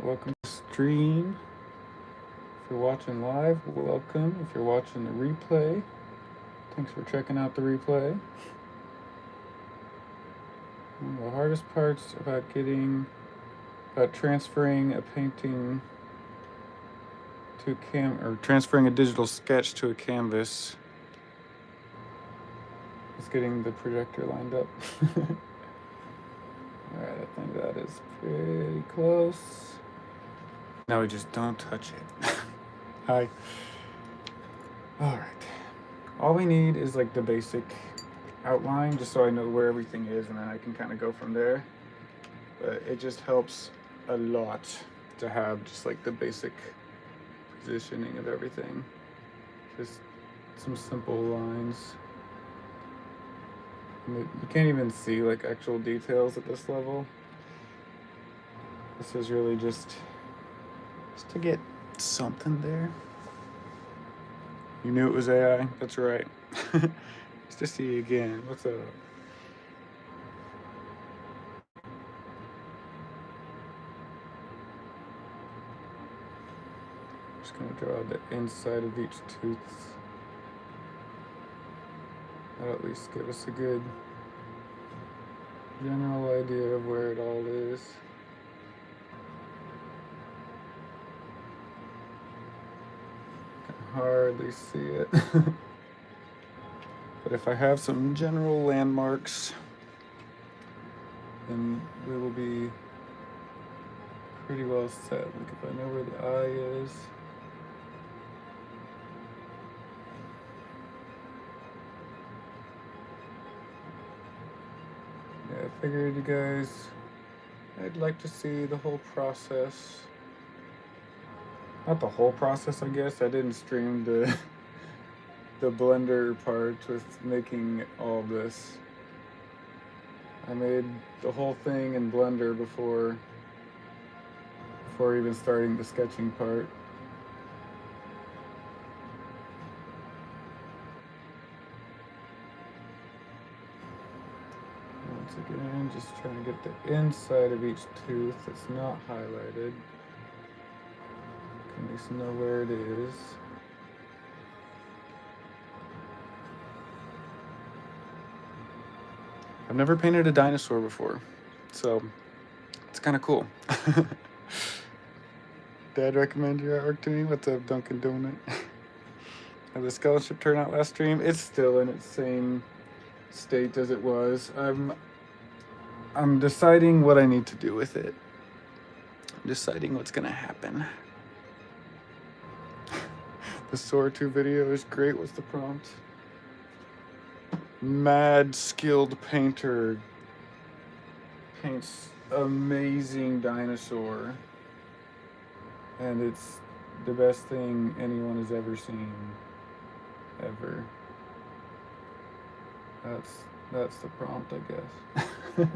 welcome to the stream. If you're watching live, welcome. If you're watching the replay, thanks for checking out the replay. One of the hardest parts about transferring a painting to transferring a digital sketch to a canvas is getting the projector lined up. Alright, I think that is pretty close. Now we just don't touch it. Hi. Alright. All we need is like the basic outline, just so I know where everything is, and then I can kind of go from there. But it just helps a lot to have just like the basic positioning of everything. Just some simple lines. You can't even see like actual details at this level. This is really just to get something there. You knew it was AI? That's right. It's to see you again. What's up? Just gonna draw the inside of each tooth. That'll at least give us a good general idea of where it all is. Can hardly see it. But if I have some general landmarks, then we will be pretty well set. Like if I know where the eye is. Yeah, I figured you guys, I'd like to see the whole process. Not the whole process, I guess. I didn't stream the Blender part with making all this. I made the whole thing in Blender before even starting the sketching part. Once again, just trying to get the inside of each tooth that's not highlighted. Can at least know where it is. I've never painted a dinosaur before, so it's kind of cool. Dad recommend your artwork to me? What's up, Dunkin' Donut? How the scholarship turn out last stream? It's still in its same state as it was. I'm deciding what I need to do with it. I'm deciding what's gonna happen. The Soar 2 video is great. What's the prompt? Mad skilled painter paints amazing dinosaur, and it's the best thing anyone has ever seen, ever. That's the prompt, I guess.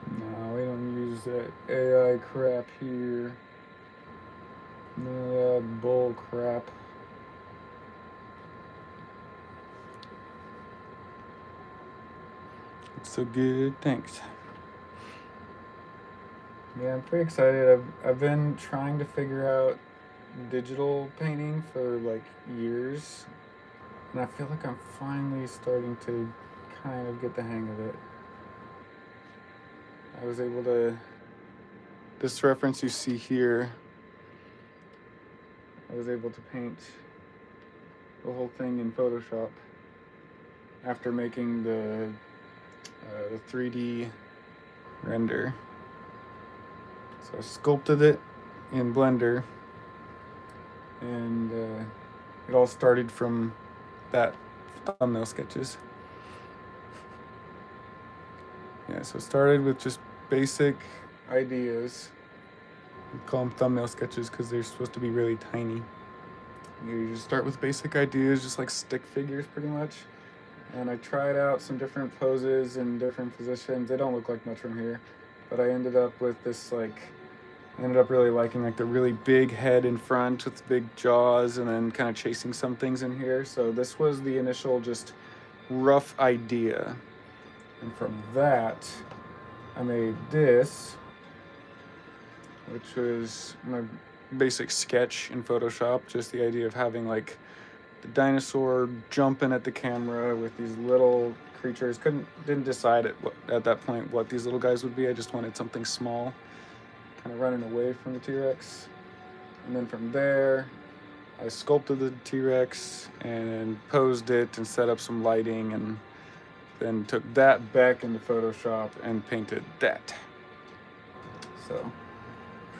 No, we don't use that AI crap here. None of that bull crap. It's so good, thanks. Yeah, I'm pretty excited. I've been trying to figure out digital painting for like years, and I feel like I'm finally starting to kind of get the hang of it. I was able to, this reference you see here, I was able to paint the whole thing in Photoshop after making the 3D render. So I sculpted it in Blender, and it all started from that thumbnail sketches. Yeah, so it started with just basic ideas. We call them thumbnail sketches because they're supposed to be really tiny. You just start with basic ideas, just like stick figures pretty much. And I tried out some different poses and different positions. They don't look like much from here, but I ended up with this I ended up really liking like the really big head in front with big jaws, and then kind of chasing some things in here. So this was the initial just rough idea. And from that, I made this. which was my basic sketch in Photoshop. Just the idea of having like the dinosaur jumping at the camera with these little creatures. Didn't decide at that point what these little guys would be. I just wanted something small, kind of running away from the T-Rex. And then from there, I sculpted the T-Rex and posed it and set up some lighting, and then took that back into Photoshop and painted that. So,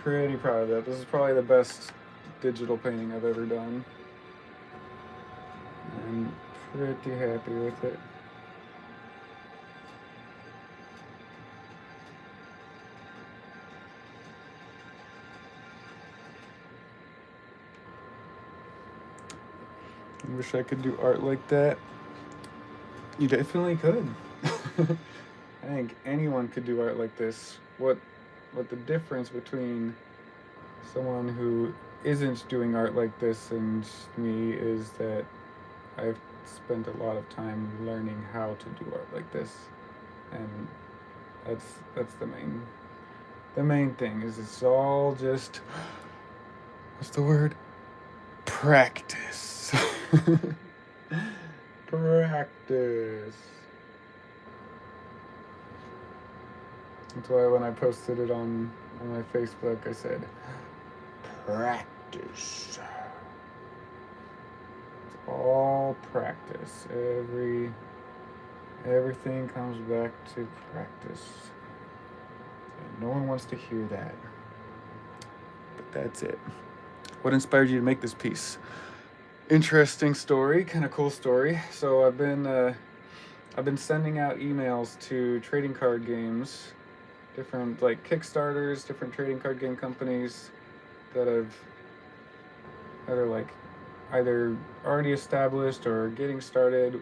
pretty proud of that. This is probably the best digital painting I've ever done. I'm pretty happy with it. I wish I could do art like that. You definitely could. I think anyone could do art like this. What the difference between someone who isn't doing art like this and me is that I've spent a lot of time learning how to do art like this, and that's the main thing is it's all just, what's the word? Practice. Practice. That's why when I posted it on my Facebook, I said, practice. It's all practice. Everything comes back to practice. And no one wants to hear that. But that's it. What inspired you to make this piece? Interesting story, kind of cool story. So I've been sending out emails to trading card games, different like Kickstarters, different trading card game companies that are like either already established or getting started.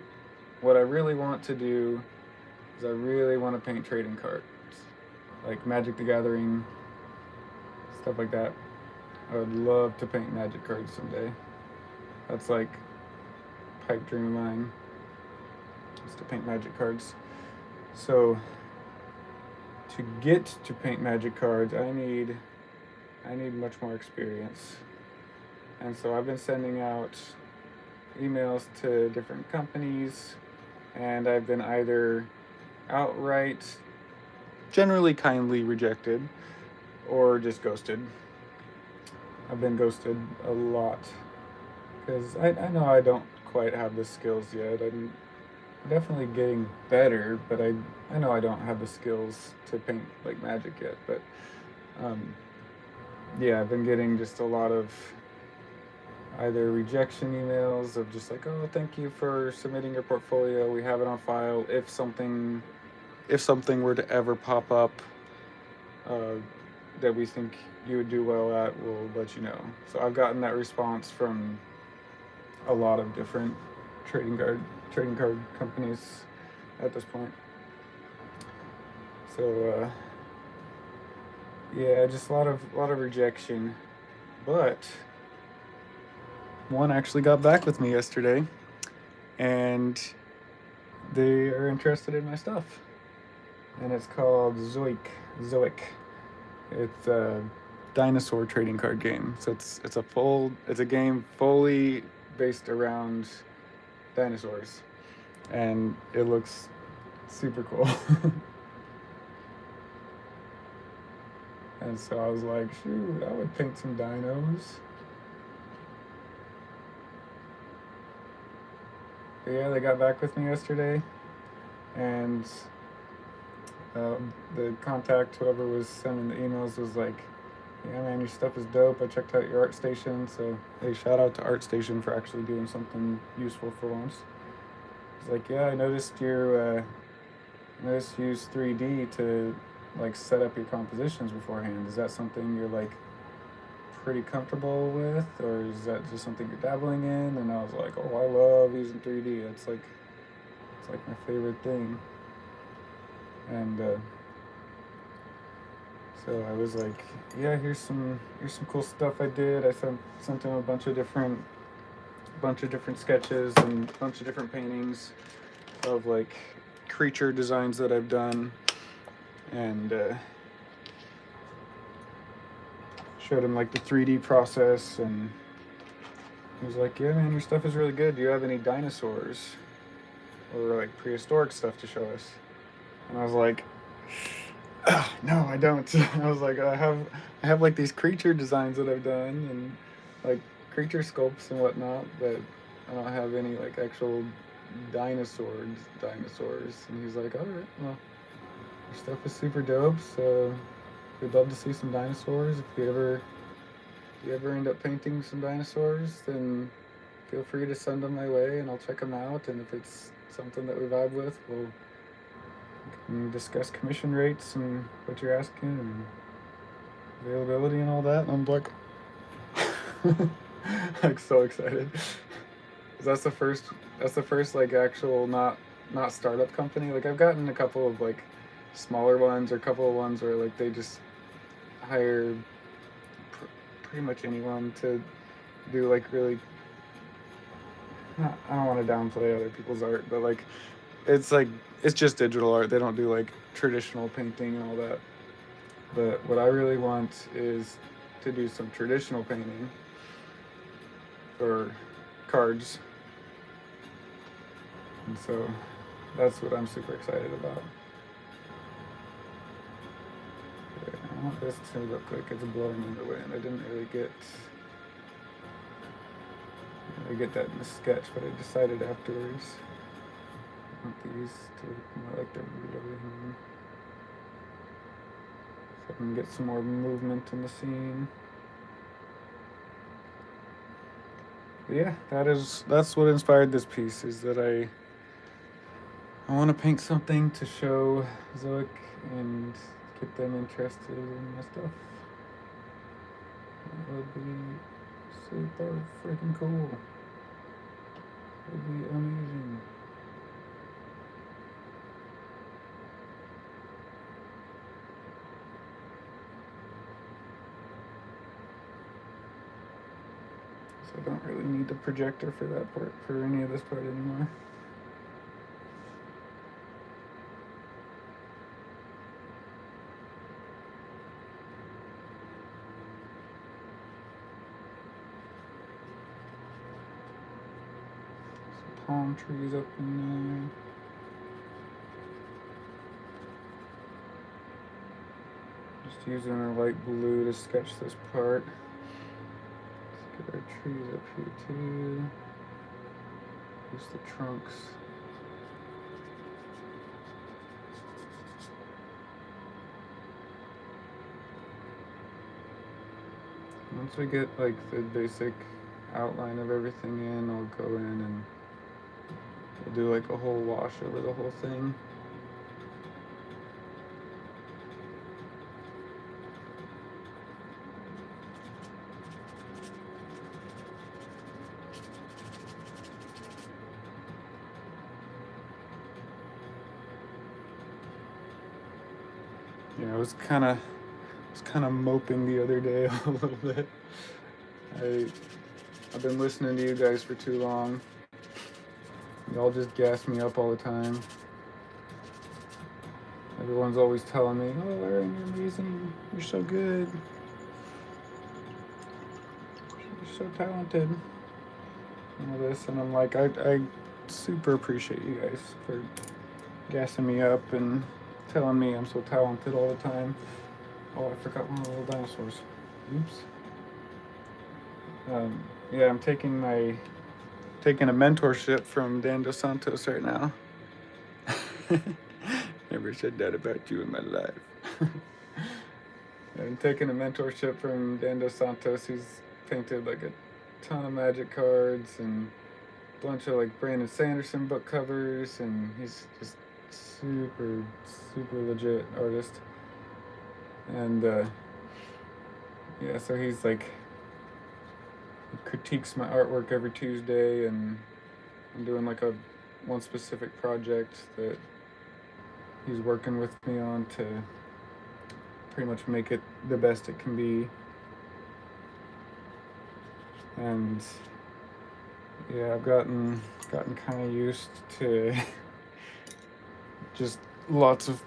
What I really want to do is I really want to paint trading cards, like Magic the Gathering, stuff like that. I would love to paint Magic cards someday. That's like a pipe dream of mine, is to paint Magic cards. So to get to paint Magic cards, I need much more experience. And so I've been sending out emails to different companies, and I've been either outright, generally kindly rejected, or just ghosted. I've been ghosted a lot because I know I don't quite have the skills yet. I'm definitely getting better, but I know I don't have the skills to paint like Magic yet. But yeah, I've been getting just a lot of either rejection emails of just like, oh, thank you for submitting your portfolio. We have it on file. If something were to ever pop up that we think you would do well at, we'll let you know. So I've gotten that response from a lot of different trading card companies at this point. So yeah, just a lot of rejection, but one actually got back with me yesterday, and they are interested in my stuff, and it's called Zoic. It's a Dinosaur trading card game. So it's a game fully based around dinosaurs, and it looks super cool. And so I was like, shoot, I would paint some dinos. But yeah, they got back with me yesterday, and the contact, whoever was sending the emails, was like, yeah, man, your stuff is dope. I checked out your ArtStation. So, hey, shout out to ArtStation for actually doing something useful for once. It's like, yeah, I noticed you use 3D to like set up your compositions beforehand. Is that something you're like pretty comfortable with, or is that just something you're dabbling in? And I was like, oh, I love using 3D. It's like my favorite thing. And so I was like, yeah, here's some cool stuff I did. I sent him a bunch of different sketches and a bunch of different paintings of like creature designs that I've done, and showed him like the 3D process, and he was like, "Yeah, man, your stuff is really good. Do you have any dinosaurs or like prehistoric stuff to show us?" And I was like, "Ah, no, I don't." I was like, I have like these creature designs that I've done and like creature sculpts and whatnot, but I don't have any like actual dinosaurs. And he's like, "All right, well, your stuff is super dope, so we'd love to see some dinosaurs. If you ever end up painting some dinosaurs, then feel free to send them my way and I'll check them out. And if it's something that we vibe with, we'll can discuss commission rates and what you're asking and availability and all that." And I'm like, like so excited. 'Cause that's the first like actual not startup company. Like I've gotten a couple of like smaller ones or a couple of ones where like they just hire pretty much anyone to do like really, I don't want to downplay other people's art, but like it's just digital art. They don't do like traditional painting and all that. But what I really want is to do some traditional painting for cards. And so that's what I'm super excited about. Okay, I want this to look like it's blowing in the wind. I didn't really get that in the sketch, but I decided afterwards I want these to look more like they're moved over here. So I can get some more movement in the scene. But yeah, that's what inspired this piece, is that I want to paint something to show Zoic and get them interested in my stuff. That would be super freaking cool. It would be amazing. So I don't really need the projector for that part, for any of this part anymore. Palm trees up in there. Just using a light blue to sketch this part. Let's get our trees up here too. Use the trunks. Once we get like the basic outline of everything in, I'll go in and we'll do like a whole wash over the whole thing. Yeah, I was kind of moping the other day a little bit. I've been listening to you guys for too long. Y'all just gas me up all the time. Everyone's always telling me, "Oh, Aaron, you're amazing. You're so good. You're so talented." And all this, and I'm like, I super appreciate you guys for gassing me up and telling me I'm so talented all the time. Oh, I forgot one of the little dinosaurs. Oops. Yeah, I'm taking a mentorship from Dan Dos Santos right now. Never said that about you in my life. I'm taking a mentorship from Dan Dos Santos. He's painted like a ton of Magic cards and a bunch of like Brandon Sanderson book covers, and he's just super legit artist. And yeah, so he's like, he critiques my artwork every Tuesday, and I'm doing like one specific project that he's working with me on to pretty much make it the best it can be. And yeah, I've gotten kind of used to just lots of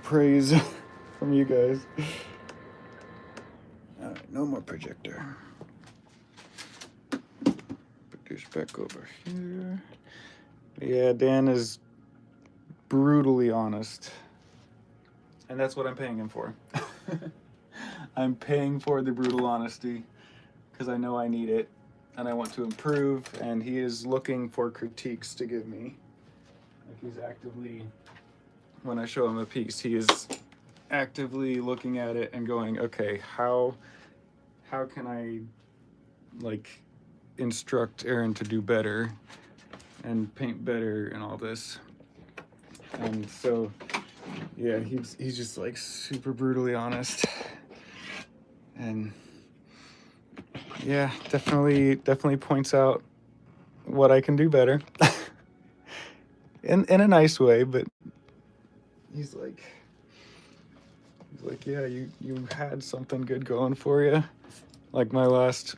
praise from you guys. All right. no more projector. Put this back over here. Yeah, Dan is brutally honest. And that's what I'm paying him for. I'm paying for the brutal honesty because I know I need it and I want to improve, and he is looking for critiques to give me. Like, he's actively, when I show him a piece, he is actively looking at it and going, okay, how can I like instruct Aaron to do better and paint better and all this. And so yeah, he's just like super brutally honest. And yeah, definitely points out what I can do better. in a nice way, but he's like, yeah, you had something good going for you. Like my last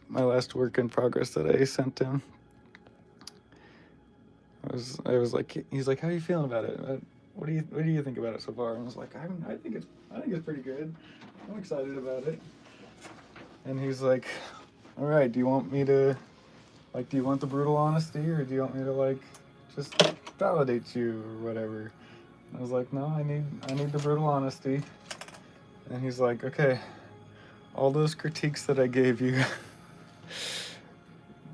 work in progress that I sent him. I was like, he's like, how are you feeling about it? What do you think about it so far? And I was like, I think it's pretty good. I'm excited about it. And he's like, all right, do you want me to, like, do you want the brutal honesty, or do you want me to like just validate you or whatever? And I was like, no, I need the brutal honesty. And he's like, okay, all those critiques that I gave you,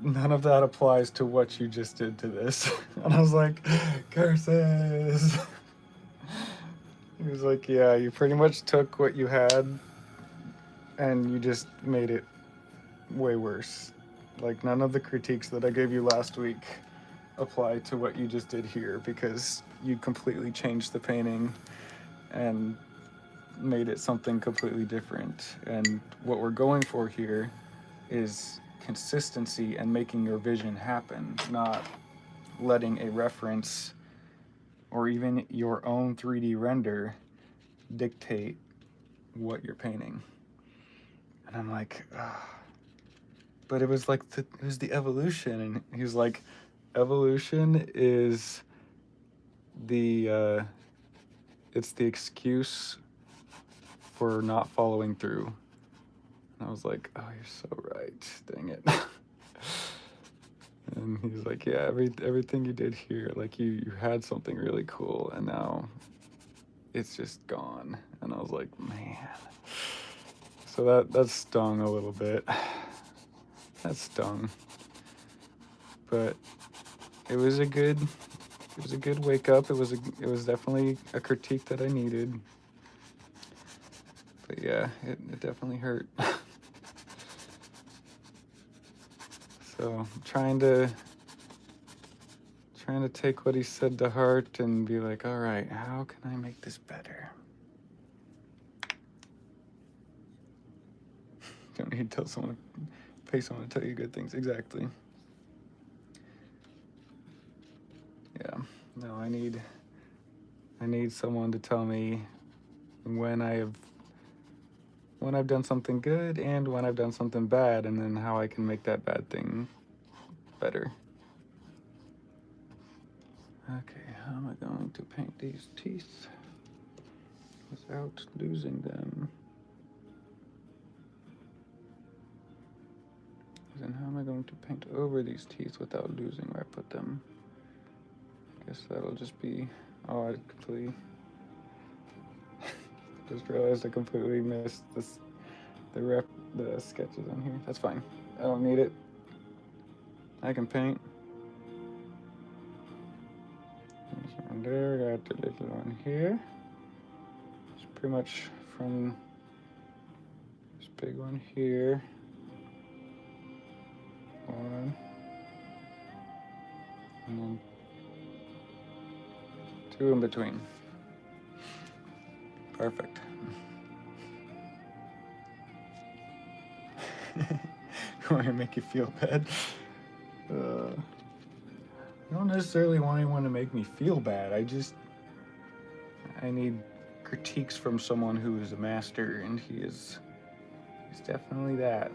none of that applies to what you just did to this. And I was like, curses. He was like, yeah, you pretty much took what you had and you just made it way worse. Like, none of the critiques that I gave you last week apply to what you just did here, because you completely changed the painting and made it something completely different. And what we're going for here is consistency and making your vision happen, not letting a reference or even your own 3D render dictate what you're painting. And I'm like, but it was like it was the evolution. And he was like, evolution is it's the excuse for not following through. And I was like, oh, you're so right. Dang it. And he's like, yeah, everything you did here, like you had something really cool, and now it's just gone. And I was like, man. So that stung a little bit. That stung. But it was a good wake up. It was definitely a critique that I needed. But yeah, it definitely hurt. So trying to take what he said to heart and be like, all right, how can I make this better? Don't need to pay someone to tell you good things. Exactly. Yeah. No, I need someone to tell me when I've done something good and when I've done something bad, and then how I can make that bad thing better. Okay, how am I going to paint these teeth without losing them? Then how am I going to paint over these teeth without losing where I put them? I guess that'll just be, oh, I completely just realized I completely missed the sketches on here. That's fine. I don't need it. I can paint. And there, we got the little one here. It's pretty much from this big one here. One. And then two in between. Perfect. I want to make you feel bad. I don't necessarily want anyone to make me feel bad. I need critiques from someone who is a master, and he's definitely that.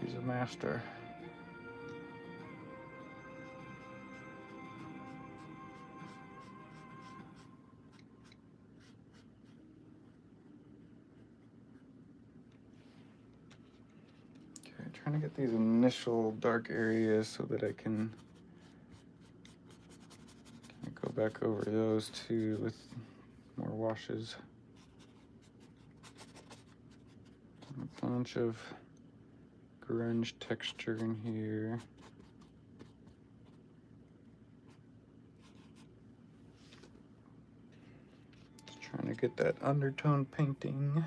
He's a master. trying to get these initial dark areas so that I can go back over those too with more washes. A bunch of grunge texture in here. Just trying to get that undertone painting.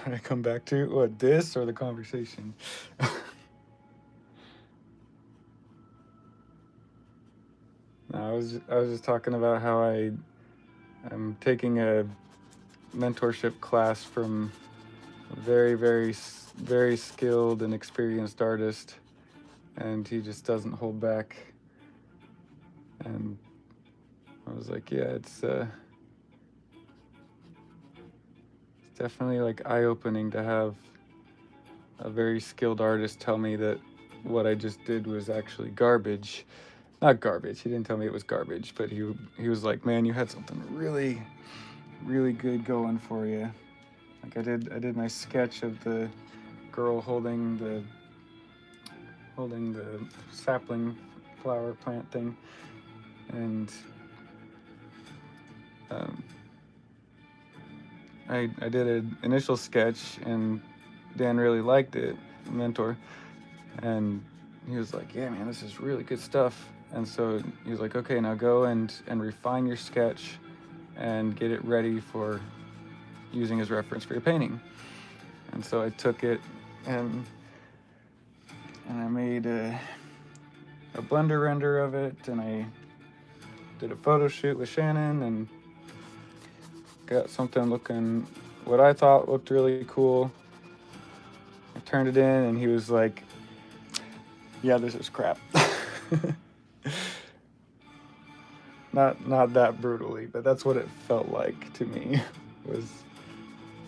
I come back to what, this or the conversation? No, I was just talking about how I'm taking a mentorship class from a very, very, very skilled and experienced artist, and he just doesn't hold back. And I was like, yeah, it's definitely like eye-opening to have a very skilled artist tell me that what I just did was actually garbage. Not garbage, he didn't tell me it was garbage, but he was like, man, you had something really, really good going for you. Like I did my sketch of the girl holding the sapling flower plant thing, and I did an initial sketch, and Dan really liked it, mentor, and he was like, yeah, man, this is really good stuff. And so he was like, okay, now go and refine your sketch and get it ready for using as reference for your painting. And so I took it and I made a Blender render of it, and I did a photo shoot with Shannon and got something looking, what I thought looked really cool. I turned it in and he was like, yeah, this is crap. Not that brutally, but that's what it felt like to me, was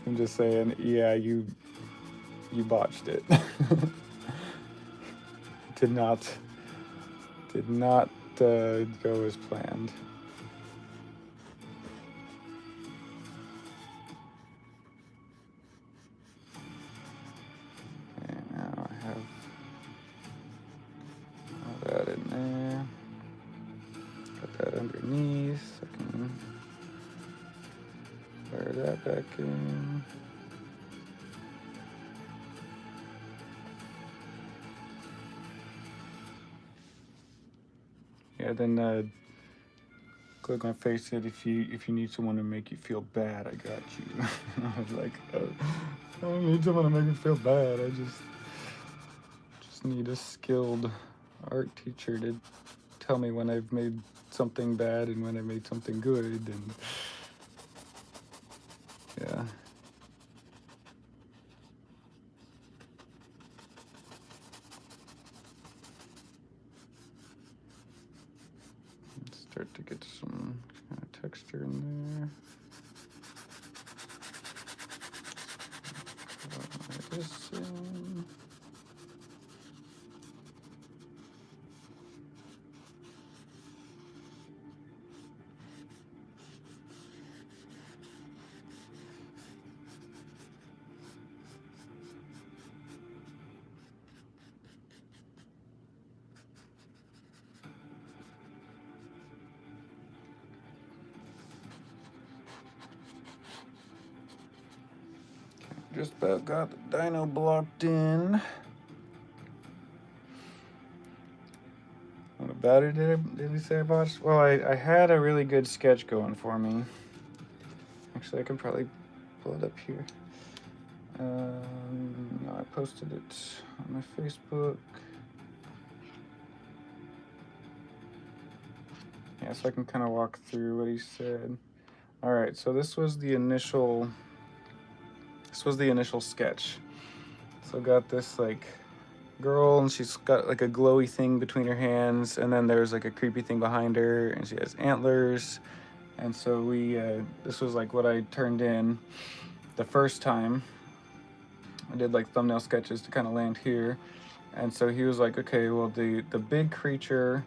him just saying, yeah, you botched it. Did not go as planned. Okay, now I have all that in there. Got that underneath. I can fire that back in. Yeah, then click on Face It if you need someone to make you feel bad. I got you. I was like, I don't need someone to make me feel bad. I just need a skilled art teacher to tell me when I've made something bad and when I made something good, and yeah. Let's start to get some kind of texture in there. This in. Just about got the dino blocked in. What about it did he say I botched? Well, I had a really good sketch going for me. Actually, I can probably pull it up here. No, I posted it on my Facebook. Yeah, so I can kind of walk through what he said. All right, so this was the initial sketch. So got this like girl, and she's got like a glowy thing between her hands, and then there's like a creepy thing behind her, and she has antlers. And so this was like what I turned in the first time. I did like thumbnail sketches to kind of land here. And so he was like, okay, well, the big creature,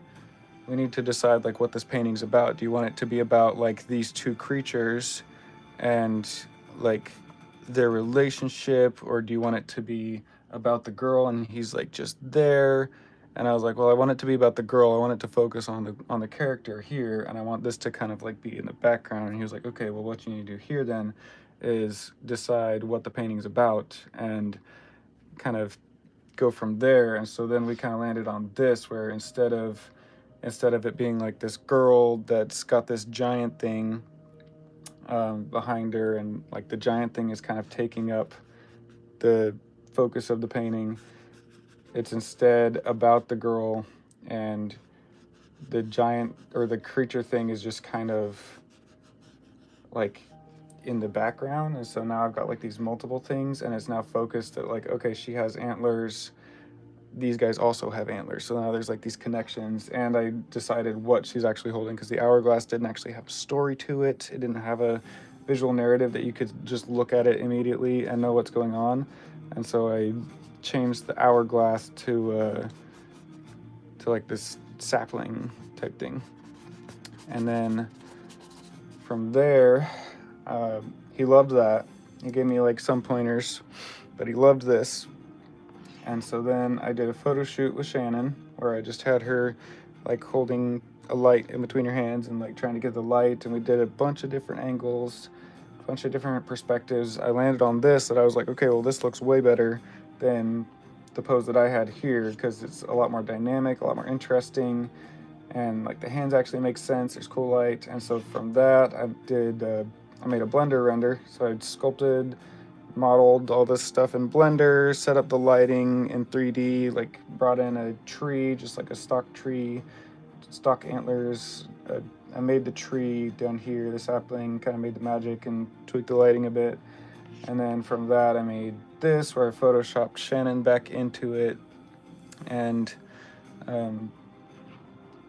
we need to decide like what this painting's about. Do you want it to be about like these two creatures and like their relationship, or do you want it to be about the girl and he's like just there? And I was like, well, I want it to be about the girl. I want it to focus on the character here, and I want this to kind of like be in the background. And he was like, okay, well, what you need to do here then is decide what the painting's about and kind of go from there. And so then we kind of landed on this, where instead of it being like this girl that's got this giant thing behind her, and like the giant thing is kind of taking up the focus of the painting, it's instead about the girl, and the giant or the creature thing is just kind of like in the background. And so now I've got like these multiple things, and it's now focused at like, okay, she has antlers, these guys also have antlers, so now there's like these connections. And I decided what she's actually holding, because the hourglass didn't actually have a story to it. It didn't have a visual narrative that you could just look at it immediately and know what's going on. And so I changed the hourglass to like this sapling type thing. And then from there, he loved that. He gave me like some pointers, but he loved this. And so then I did a photo shoot with Shannon, where I just had her like holding a light in between her hands and like trying to get the light. And we did a bunch of different angles, a bunch of different perspectives. I landed on this, that I was like, okay, well, this looks way better than the pose that I had here, because it's a lot more dynamic, a lot more interesting, and like the hands actually make sense. There's cool light. And so from that, I made a Blender render. So I sculpted, modeled all this stuff in Blender, set up the lighting in 3D, like brought in a tree, just like a stock tree, stock antlers. I made the tree down here, the sapling, kind of made the magic and tweaked the lighting a bit. And then from that, I made this, where I photoshopped Shannon back into it, and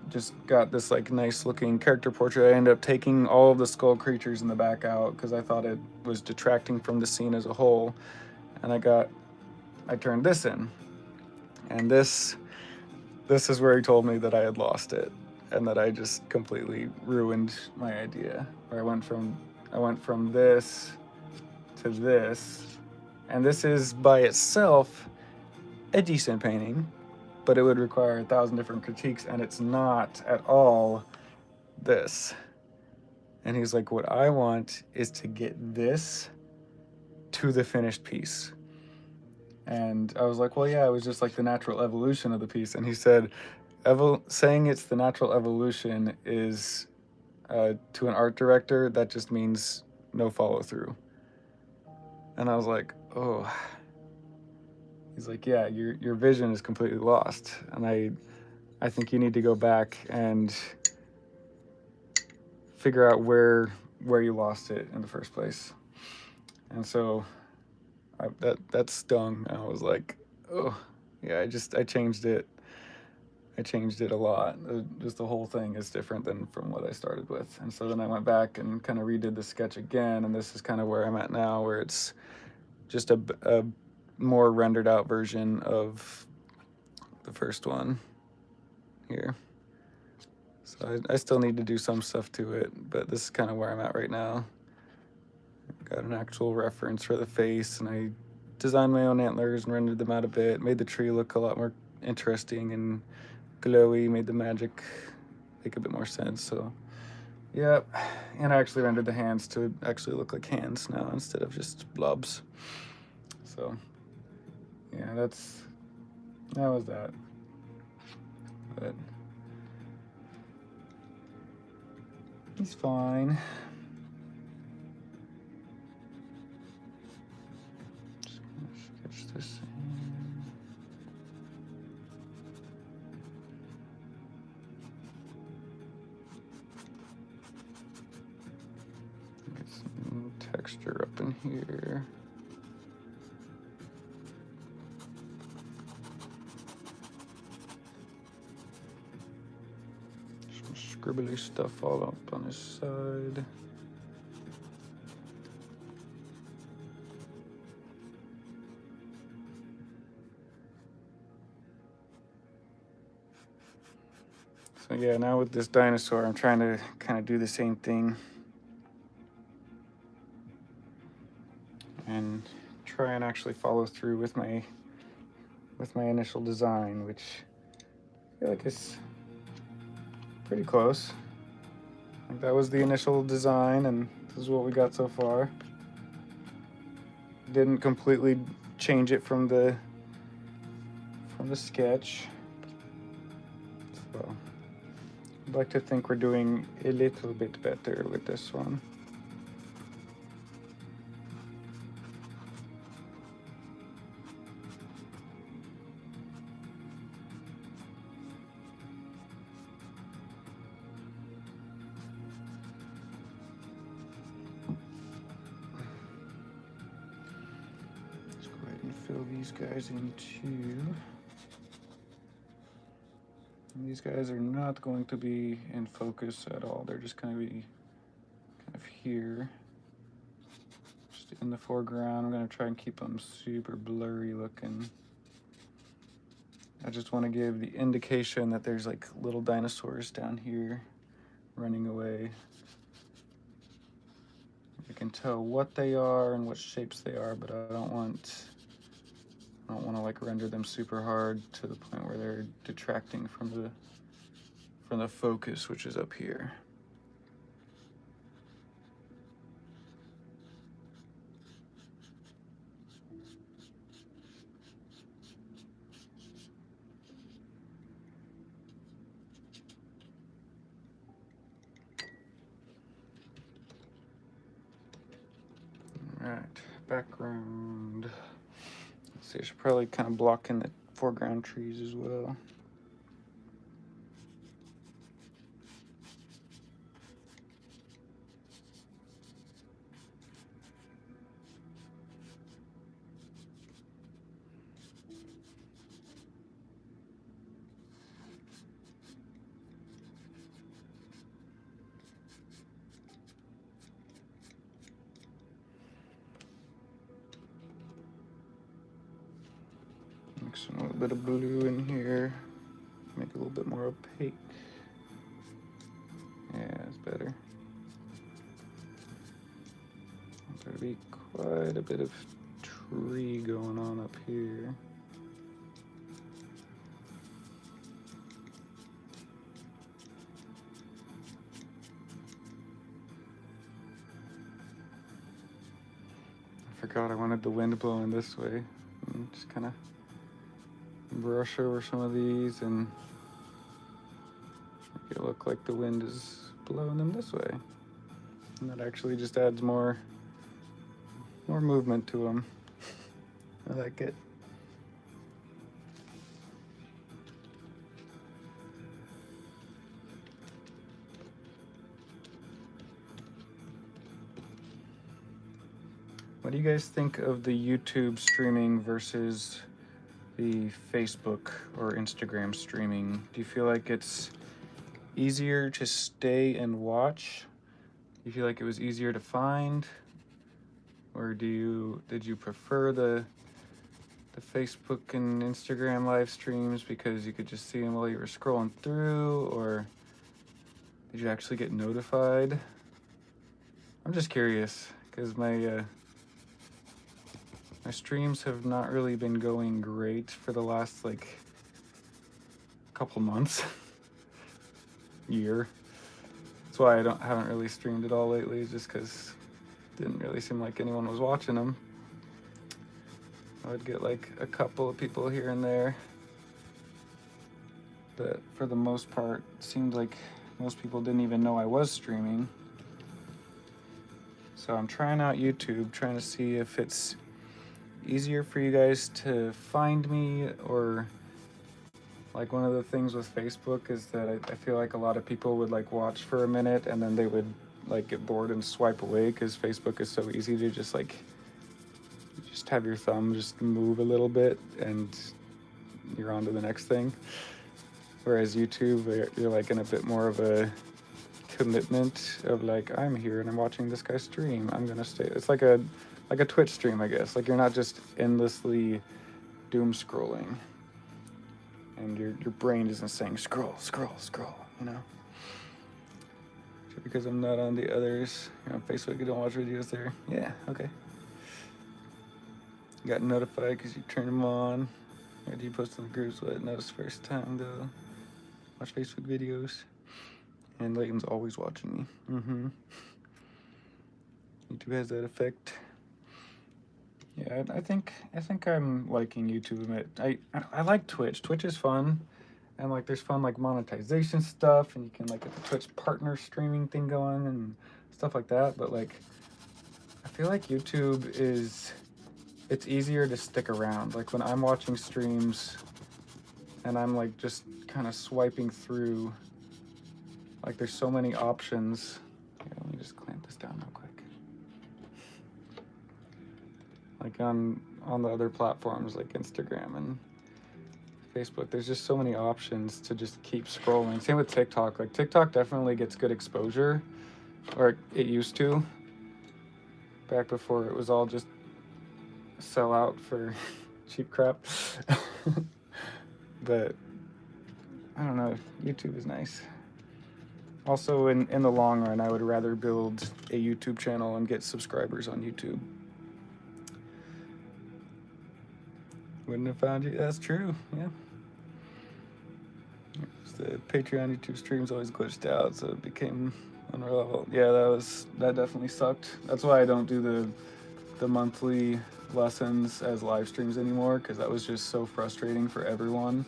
just got this like nice looking character portrait. I ended up taking all of the skull creatures in the back out, because I thought it was detracting from the scene as a whole. And I turned this in, and this is where he told me that I had lost it, and that I just completely ruined my idea. Where I went from this to this, and this is by itself a decent painting, but it would require 1,000 different critiques, and it's not at all this. And he's like, what I want is to get this to the finished piece. And I was like, well, yeah, it was just like the natural evolution of the piece. And he said, saying it's the natural evolution is, to an art director, that just means no follow through. And I was like, oh. He's like, yeah, your vision is completely lost. And I think you need to go back and figure out where you lost it in the first place. And so that stung. I was like, oh, yeah, I changed it. I changed it a lot. Just the whole thing is different than from what I started with. And so then I went back and kind of redid the sketch again, and this is kind of where I'm at now, where it's just a more rendered out version of the first one here. So I still need to do some stuff to it, but this is kind of where I'm at right now. Got an actual reference for the face, and I designed my own antlers and rendered them out a bit, made the tree look a lot more interesting and glowy, made the magic make a bit more sense. So yeah, and I actually rendered the hands to actually look like hands now instead of just blobs. So yeah, that was that. But he's fine. Just gonna sketch this in. Get some texture up in here. Scribbly stuff all up on his side. So yeah, now with this dinosaur, I'm trying to kind of do the same thing. and try and actually follow through with my initial design, which I feel like is pretty close. Like that was the initial design, and this is what we got so far. Didn't completely change it from the sketch. So I'd like to think we're doing a little bit better with this one. Let's go ahead and fill these guys in too. And these guys are not going to be in focus at all. They're just going to be kind of here, just in the foreground. I'm going to try and keep them super blurry looking. I just want to give the indication that there's like little dinosaurs down here running away. You can tell what they are and what shapes they are, but I don't want to like render them super hard to the point where they're detracting from the focus, which is up here. All right, background. Let's see, I should probably kind of block in the foreground trees as well. Mix a little bit of blue in here, make it a little bit more opaque. Yeah, it's better. There'll be quite a bit of tree going on up here. I forgot I wanted the wind blowing this way. And just kind of brush over some of these and make it look like the wind is blowing them this way. And that actually just adds more movement to them. I like it. What do you guys think of the YouTube streaming versus the Facebook or Instagram streaming? Do you feel like it's easier to stay and watch? Do you feel like it was easier to find? Or did you prefer the Facebook and Instagram live streams because you could just see them while you were scrolling through? Or did you actually get notified? I'm just curious because my streams have not really been going great for the last like couple months, year. That's why I haven't really streamed at all lately, just because it didn't really seem like anyone was watching them. I would get like a couple of people here and there, but for the most part, it seemed like most people didn't even know I was streaming. So I'm trying out YouTube, trying to see if it's easier for you guys to find me, or like one of the things with Facebook is that I feel like a lot of people would like watch for a minute and then they would like get bored and swipe away because Facebook is so easy to just like have your thumb just move a little bit and you're on to the next thing. Whereas YouTube, you're like in a bit more of a commitment of like, I'm here and I'm watching this guy stream, I'm gonna stay. It's like a Twitch stream, I guess. Like you're not just endlessly doom scrolling and your brain isn't saying scroll, you know? Just because I'm not on the others, Facebook, you don't watch videos there. Yeah, okay. You got notified because you turned them on. Or you post in the groups, but notice first time though. Watch Facebook videos. And Layton's always watching me. YouTube has that effect. Yeah, I think I'm liking YouTube a bit. I like Twitch. Twitch is fun, and like there's fun like monetization stuff, and you can like get the Twitch partner streaming thing going and stuff like that. But like, I feel like YouTube it's easier to stick around. Like when I'm watching streams, and I'm like just kind of swiping through. Like there's so many options. Here, let me just clamp this down real quick. Like on the other platforms like Instagram and Facebook, there's just so many options to just keep scrolling. Same with TikTok. Like TikTok definitely gets good exposure, or it used to, back before it was all just sell out for cheap crap. But I don't know, YouTube is nice. Also, in the long run, I would rather build a YouTube channel and get subscribers on YouTube. Wouldn't have found you. That's true. Yeah. The Patreon YouTube streams always glitched out, so it became unreliable. Yeah, that definitely sucked. That's why I don't do the monthly lessons as live streams anymore, because that was just so frustrating for everyone.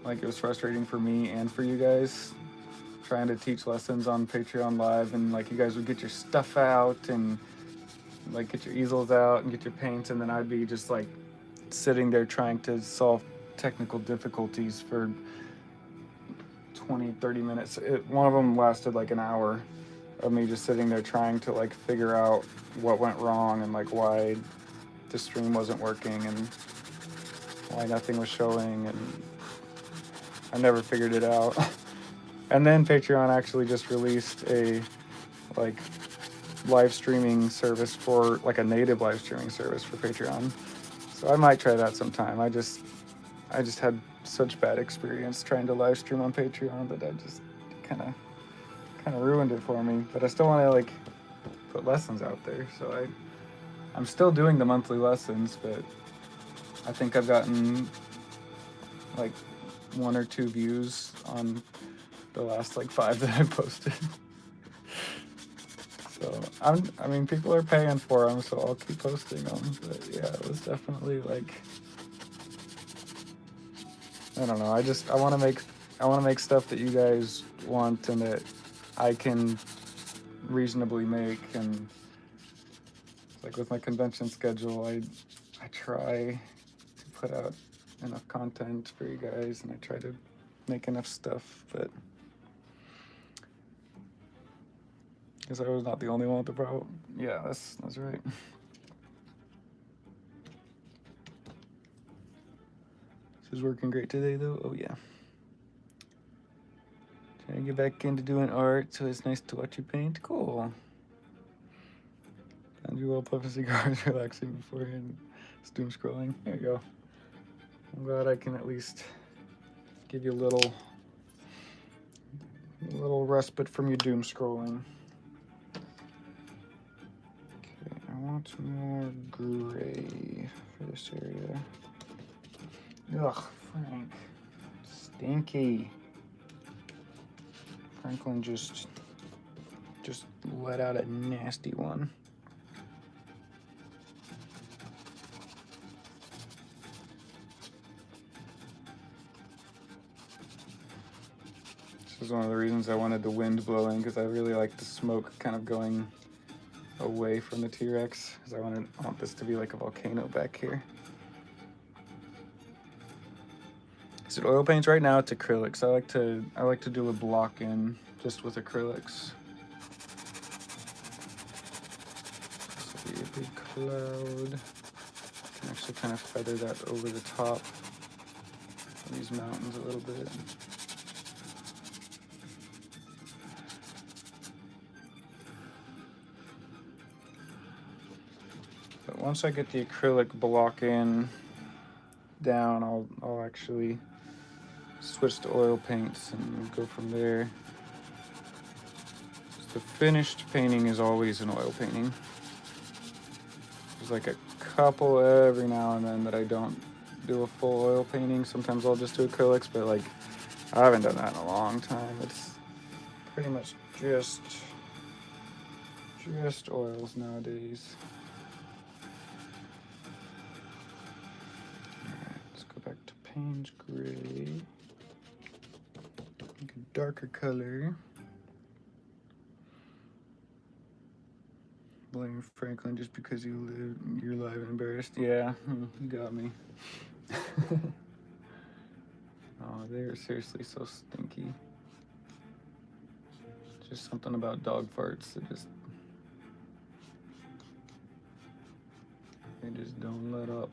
Like it was frustrating for me and for you guys, trying to teach lessons on Patreon Live, and like you guys would get your stuff out and like get your easels out and get your paints, and then I'd be just like sitting there trying to solve technical difficulties for 20-30 minutes. One of them lasted like an hour of me just sitting there trying to like figure out what went wrong and like why the stream wasn't working and why nothing was showing, and I never figured it out. And then Patreon actually just released a like live streaming service for like a native live streaming service for Patreon. So I might try that sometime. I just had such bad experience trying to live stream on Patreon that I just kind of ruined it for me. But I still want to like put lessons out there. So I'm still doing the monthly lessons, but I think I've gotten like 1 or 2 views on the last like 5 that I posted. So I mean, people are paying for them, so I'll keep posting them. But yeah, it was definitely like, I don't know. I want to make stuff that you guys want and that I can reasonably make. And like with my convention schedule, I try to put out enough content for you guys, and I try to make enough stuff, but guess I was not the only one with the problem. Yeah, that's right. This is working great today, though. Oh yeah. Trying to get back into doing art, so it's nice to watch you paint. Cool. Found you while puffing cigars, relaxing beforehand, doom scrolling. There you go. I'm glad I can at least give you a little respite from your doom scrolling. I want more gray for this area. Ugh, Frank. Stinky. Franklin just let out a nasty one. This is one of the reasons I wanted the wind blowing, because I really like the smoke kind of going away from the T-Rex, because I want this to be like a volcano back here. Is it oil paints right now? It's acrylics. I like to do a block in just with acrylics. This will be a big cloud. I can actually kind of feather that over the top of these mountains a little bit. Once I get the acrylic block in down, I'll actually switch to oil paints and go from there. So the finished painting is always an oil painting. There's like a couple every now and then that I don't do a full oil painting. Sometimes I'll just do acrylics, but like I haven't done that in a long time. It's pretty much just oils nowadays. Alright, let's go back to Payne's Gray. Make a darker color. Blame Franklin just because you're live and embarrassed. Yeah, you got me. Oh, they're seriously so stinky. Just something about dog farts that they just don't let up.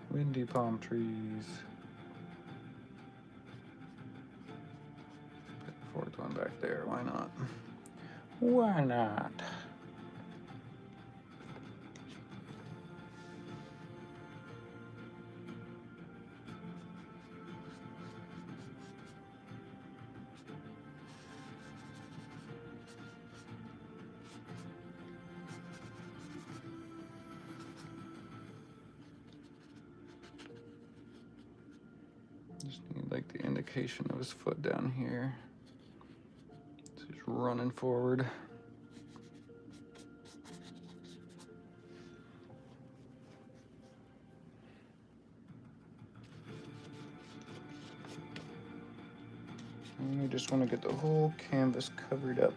Windy palm trees. Put the fourth one back there, why not? Why not? Just need like the indication of his foot down here. So he's running forward. And I just want to get the whole canvas covered up.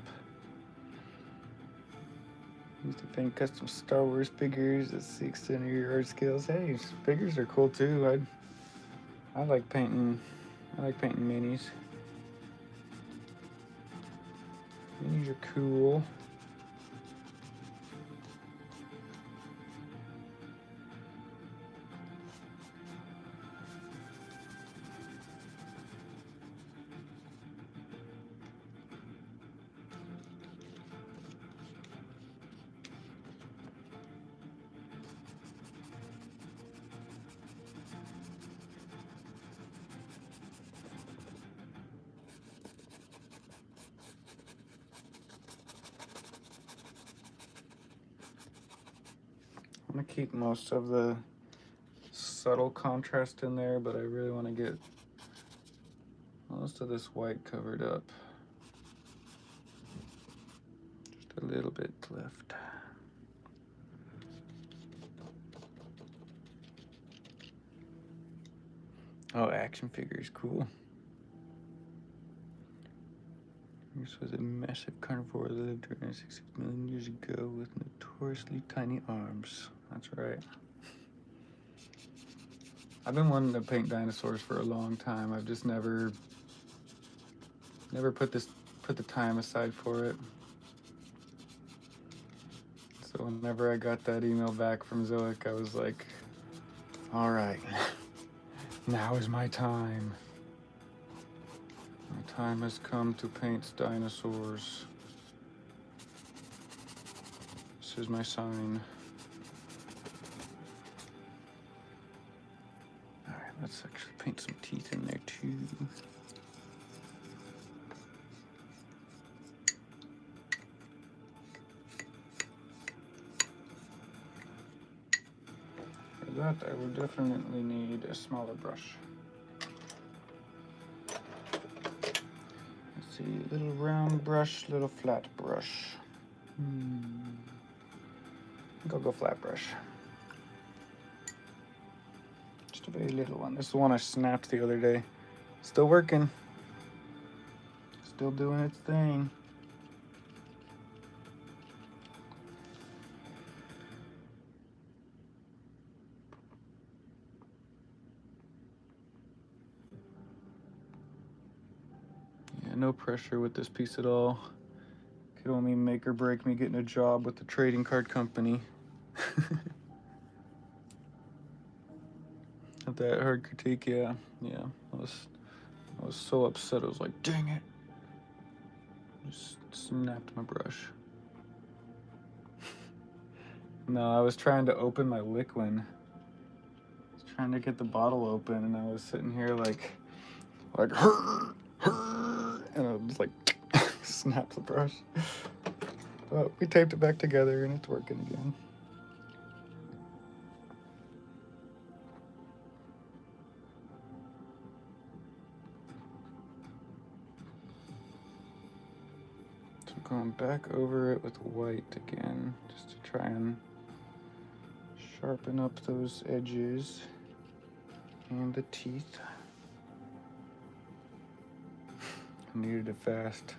Used to paint custom Star Wars figures. That's the extent of your art skills. Hey, figures are cool too. I like painting. I like painting minis. Minis are cool. I'm gonna keep most of the subtle contrast in there, but I really want to get most of this white covered up. Just a little bit left. Oh, action figures, cool. This was a massive carnivore that lived around 6 million years ago with notoriously tiny arms. That's right. I've been wanting to paint dinosaurs for a long time. I've just never put the time aside for it. So whenever I got that email back from Zoic, I was like, all right, now is my time. My time has come to paint dinosaurs. This is my sign. All right, let's actually paint some teeth in there too. For that, I will definitely need a smaller brush. Let's see, little round brush, little flat brush. I think I'll go flat brush. Just a very little one. This is the one I snapped the other day. Still working. Still doing its thing. Yeah, no pressure with this piece at all. Could only make or break me getting a job with the trading card company. Not that hard critique, yeah. I was so upset. I was like, dang it. Just snapped my brush. No, I was trying to open my liquid. I was trying to get the bottle open, and I was sitting here like, and I was like, snap the brush. But we taped it back together, and it's working again. So going back over it with white again, just to try and sharpen up those edges and the teeth. I needed it fast.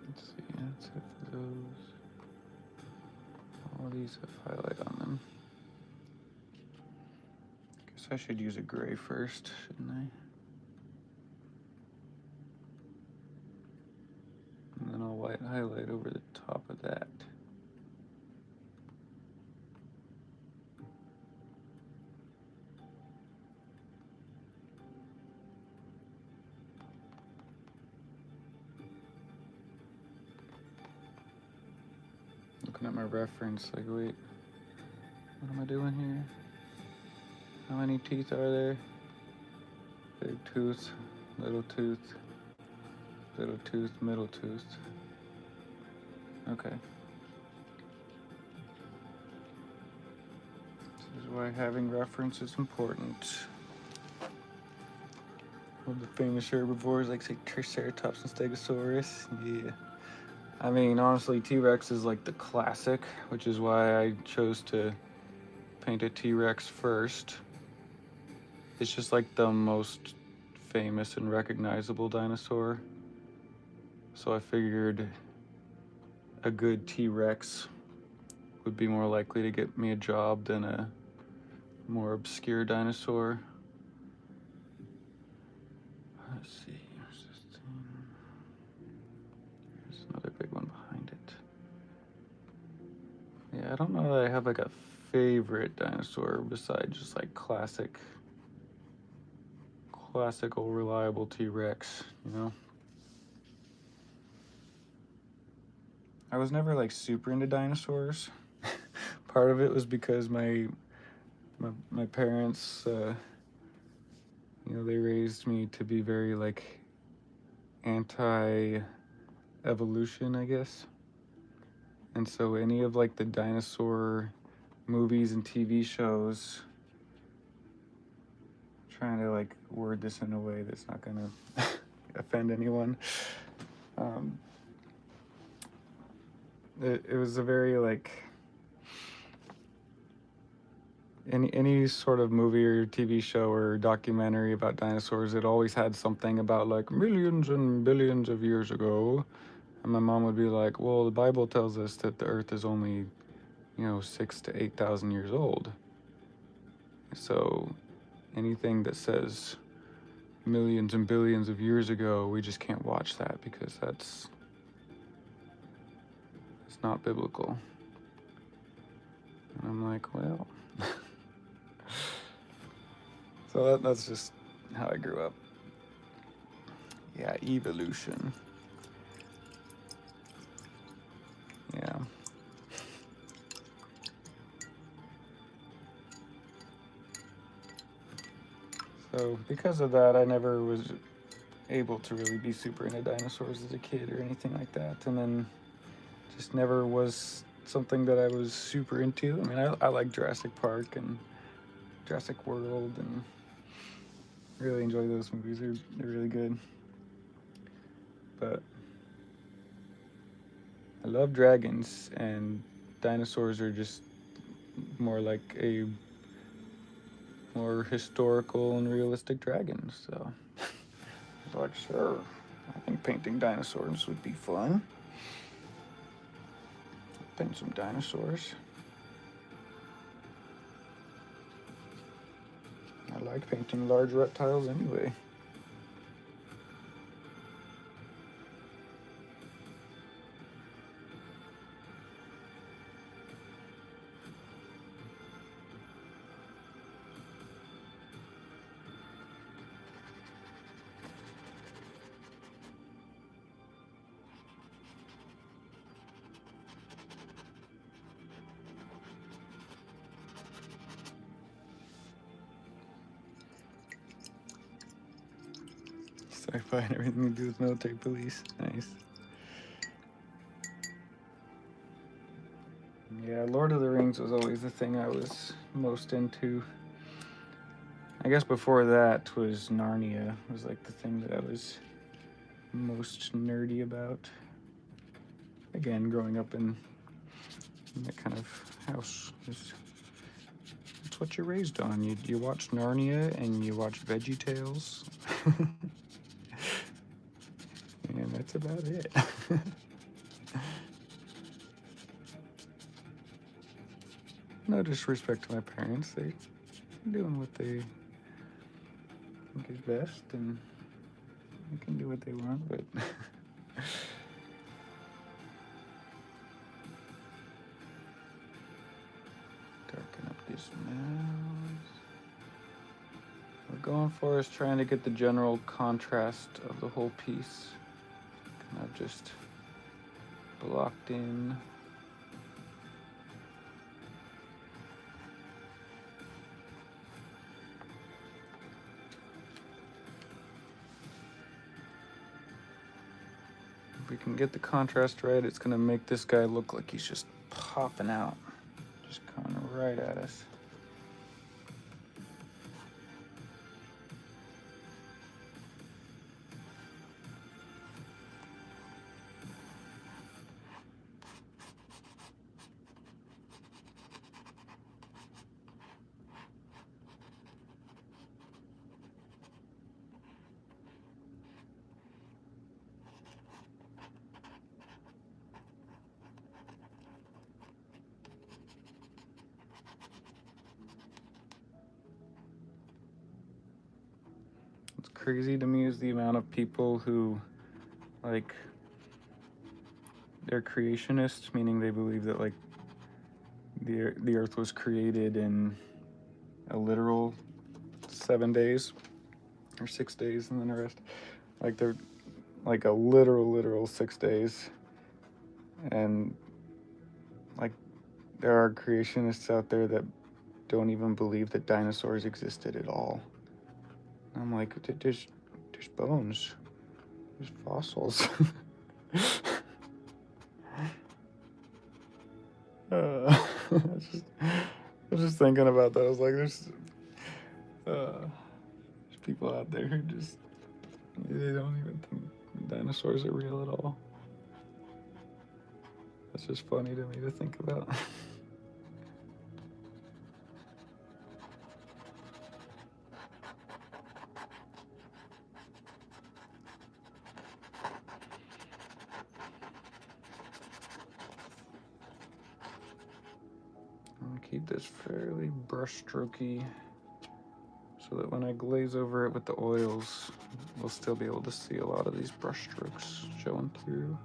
Let's see, that's it for those. All these have highlight on them. Guess I should use a gray first, shouldn't I? And then I'll white highlight over the top of that. Looking at my reference, like, wait, what am I doing here? How many teeth are there? Big tooth, little tooth, middle tooth. Okay. This is why having reference is important. One of the famous herbivores like say Triceratops and Stegosaurus. Yeah. I mean, honestly, T-Rex is like the classic, which is why I chose to paint a T-Rex first. It's just like the most famous and recognizable dinosaur. So I figured a good T-Rex would be more likely to get me a job than a more obscure dinosaur. Let's see, here's this thing. There's another big one behind it. Yeah, I don't know that I have like a favorite dinosaur besides just like classical, reliable T-Rex, you know? I was never like super into dinosaurs. Part of it was because my parents, you know, they raised me to be very like anti-evolution, I guess. And so any of like the dinosaur movies and TV shows, trying to like word this in a way that's not gonna offend anyone. It was a very like any sort of movie or TV show or documentary about dinosaurs, it always had something about like millions and billions of years ago. And my mom would be like, well, the Bible tells us that the earth is only, you know, 6,000 to 8,000 years old. So anything that says millions and billions of years ago, we just can't watch that because it's not biblical. And I'm like, well, so that's just how I grew up. Yeah, evolution. Yeah. So because of that, I never was able to really be super into dinosaurs as a kid or anything like that. And then just never was something that I was super into. I mean, I like Jurassic Park and Jurassic World and really enjoy those movies. They're really good. But I love dragons, and dinosaurs are just more like a more historical and realistic dragon. So I was like, sure, I think painting dinosaurs would be fun. Paint some dinosaurs. I like painting large reptiles anyway. Sci-fi and everything to do with military police. Nice. Yeah, Lord of the Rings was always the thing I was most into. I guess before that was Narnia, was like the thing that I was most nerdy about. Again, growing up in that kind of house, it's what you're raised on. You watch Narnia and you watch VeggieTales. And that's about it. No disrespect to my parents. They're doing what they think is best, and they can do what they want, but darken up this mouse. What we're going for is trying to get the general contrast of the whole piece. Kind of just blocked in. If we can get the contrast right, it's gonna make this guy look like he's just popping out, just coming right at us. Crazy to me is the amount of people who, like, they're creationists, meaning they believe that, like, the earth was created in a literal 7 days or 6 days, and then the rest, like, they're like a literal 6 days. And like, there are creationists out there that don't even believe that dinosaurs existed at all. I'm like, there's bones, there's fossils. I was just thinking about that. I was like, there's people out there who just, they don't even think dinosaurs are real at all. That's just funny to me to think about. Keep this fairly brush strokey so that when I glaze over it with the oils, we'll still be able to see a lot of these brush strokes showing through.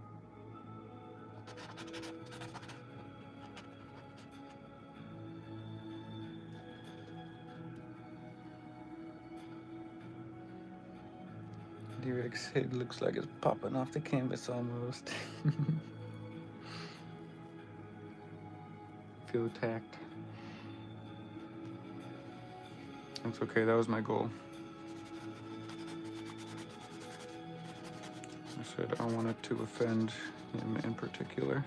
D-Rex head looks like it's popping off the canvas almost. Feel attacked. It's okay, that was my goal. I said I wanted to offend him in particular.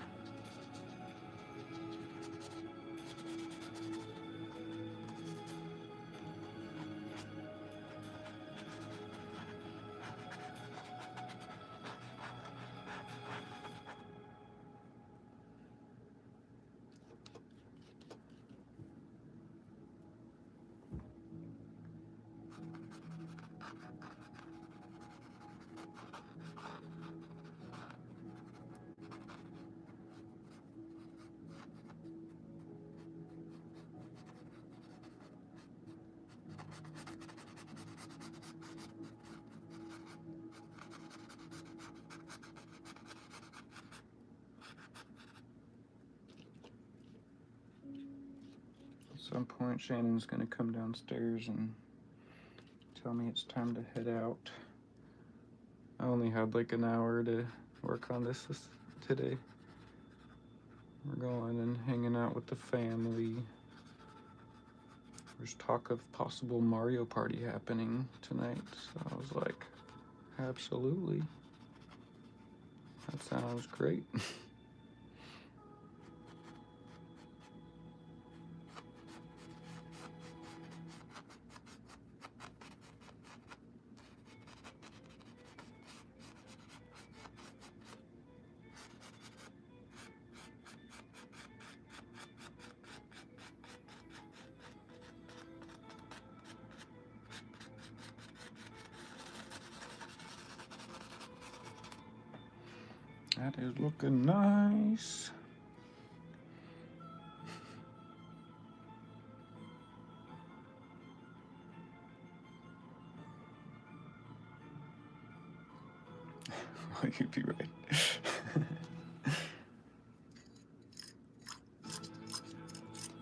At some point, Shannon's gonna come downstairs and tell me it's time to head out. I only had like an hour to work on this today. We're going and hanging out with the family. There's talk of possible Mario Party happening tonight, so I was like, Absolutely. That sounds great. That is looking nice. Well, you'd be right.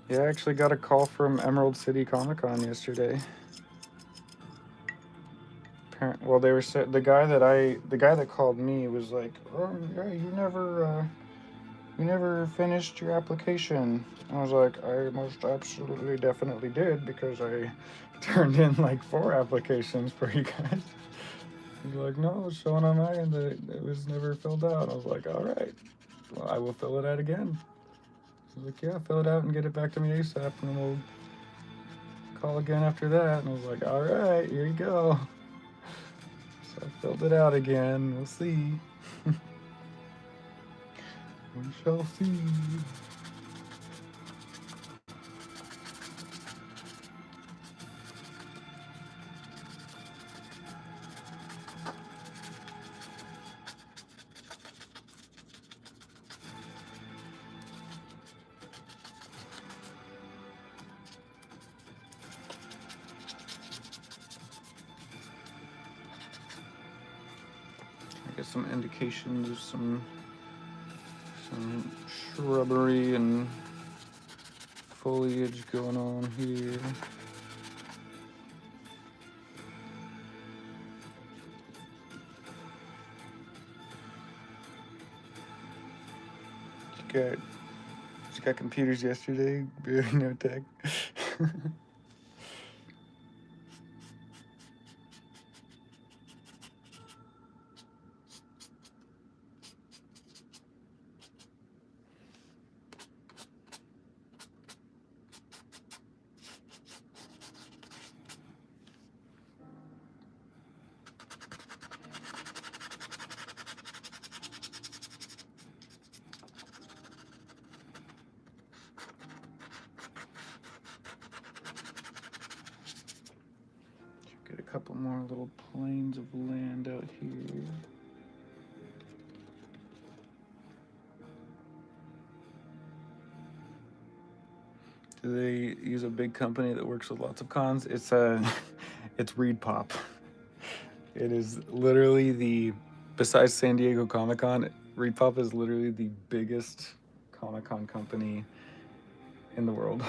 Yeah, I actually got a call from Emerald City Comic Con yesterday. Well, they were the guy that called me was like, "Oh, yeah, you never finished your application." I was like, "I most absolutely definitely did because I turned in like 4 applications for you guys." He's like, "No, it's showing on my end that it was never filled out." I was like, "All right, well, I will fill it out again." He's like, "Yeah, fill it out and get it back to me ASAP, and then we'll call again after that." And I was like, "All right, here you go." So I filled it out again. We'll see. We shall see. I get some indications of some shrubbery and foliage going on here. Just got computers yesterday, barely no tech. Get a couple more little planes of land out here. Do they use a big company that works with lots of cons? It's it's ReedPop. It is literally besides San Diego Comic Con, ReedPop is literally the biggest Comic Con company in the world.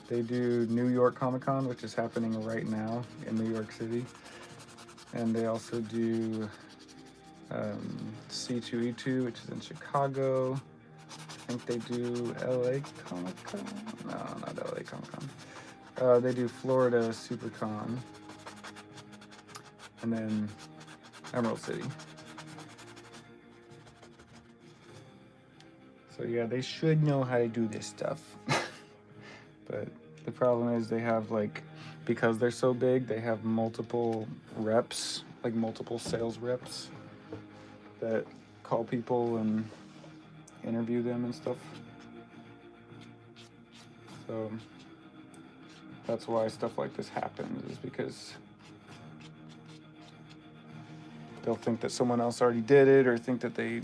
They do New York Comic Con, which is happening right now in New York City. And they also do C2E2, which is in Chicago. I think they do LA Comic Con. No, not LA Comic Con. They do Florida SuperCon. And then Emerald City. So yeah, they should know how to do this stuff. But the problem is they have because they're so big, they have multiple reps, like multiple sales reps that call people and interview them and stuff. So that's why stuff like this happens, is because they'll think that someone else already did it, or think that they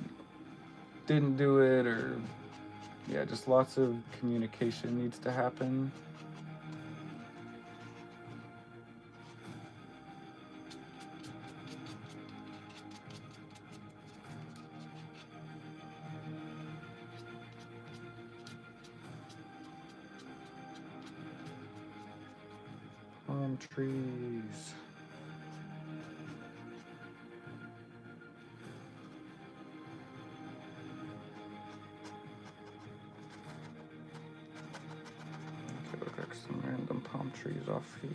didn't do it, or yeah, just lots of communication needs to happen. Palm trees. Okay, look at some random palm trees off here.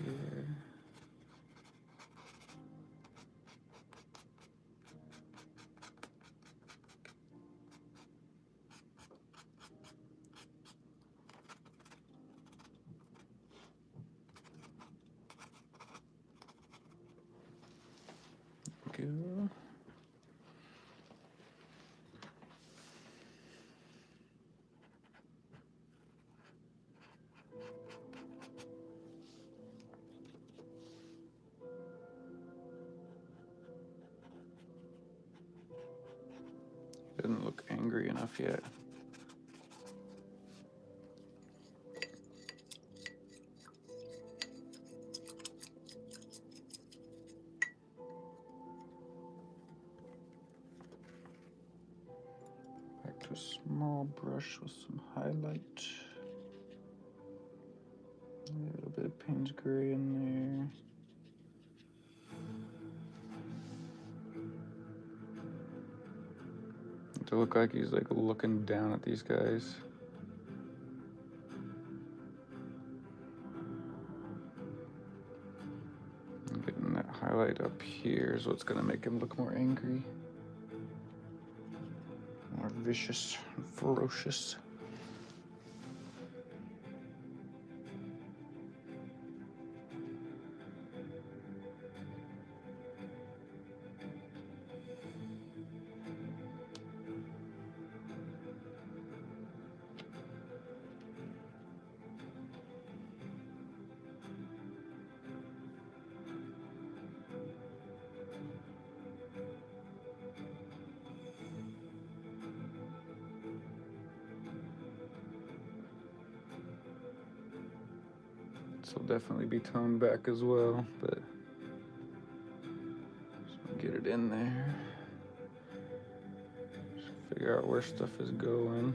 Doesn't look angry enough yet. Back to a small brush with some highlight. A little bit of Payne's gray in there. To look like he's like looking down at these guys. And getting that highlight up here is what's gonna make him look more angry, more vicious and ferocious. This will definitely be toned back as well, but just get it in there. Just figure out where stuff is going.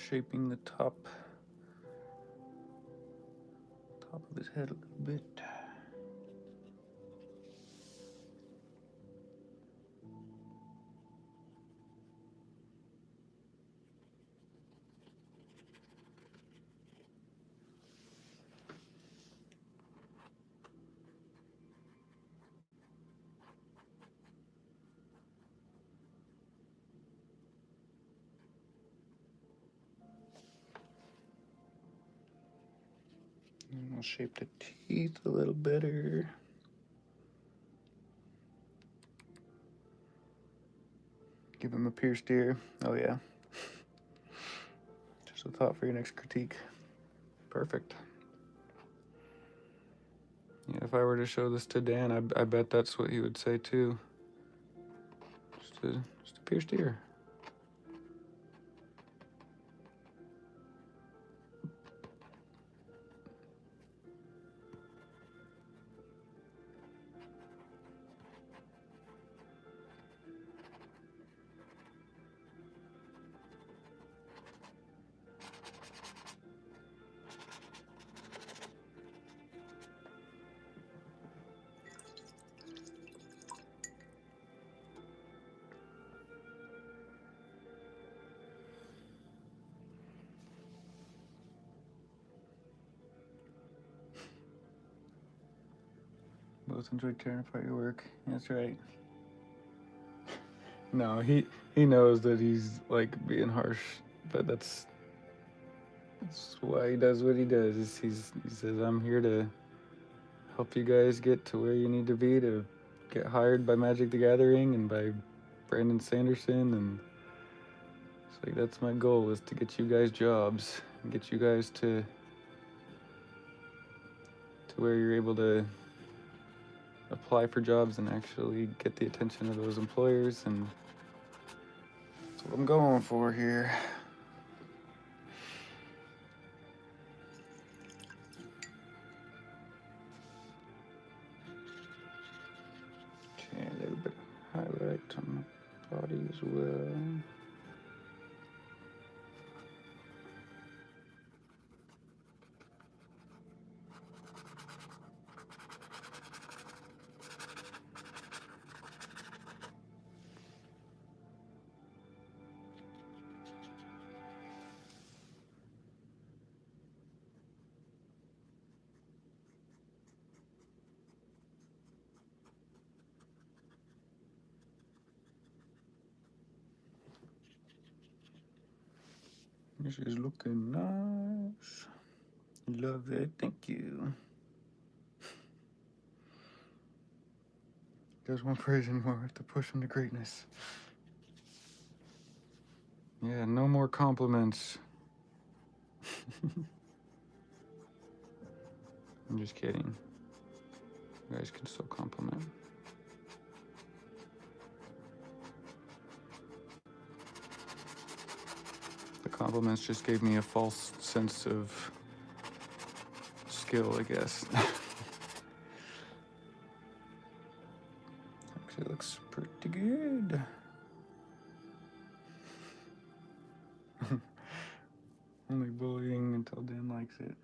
Shaping the top of his head a little bit. And I'll shape the teeth a little better. Give him a pierced ear. Oh yeah. Just a thought for your next critique. Perfect. Yeah, if I were to show this to Dan, I bet that's what he would say too. Just a pierced ear. Both enjoyed tearing apart your work. That's right. No, he knows that he's like being harsh, but that's why he does what he does. He says, I'm here to help you guys get to where you need to be to get hired by Magic the Gathering and by Brandon Sanderson, and it's like that's my goal, is to get you guys jobs and get you guys to where you're able to apply for jobs and actually get the attention of those employers, and that's what I'm going for here. Okay, a little bit of highlight on the body as well. This is looking nice. Love it. Thank you. There's one praise anymore. We have to push him to greatness. Yeah, no more compliments. I'm just kidding. You guys can still compliment. The compliments just gave me a false sense of skill, I guess. Actually, looks pretty good. Only bullying until Dan likes it.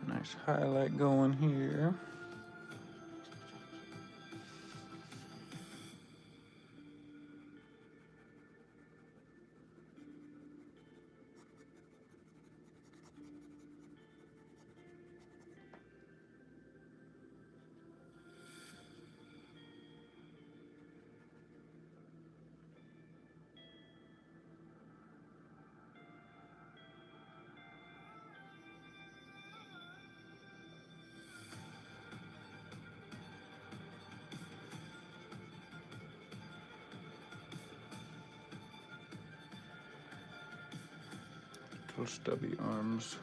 Nice highlight going here. Little stubby arms.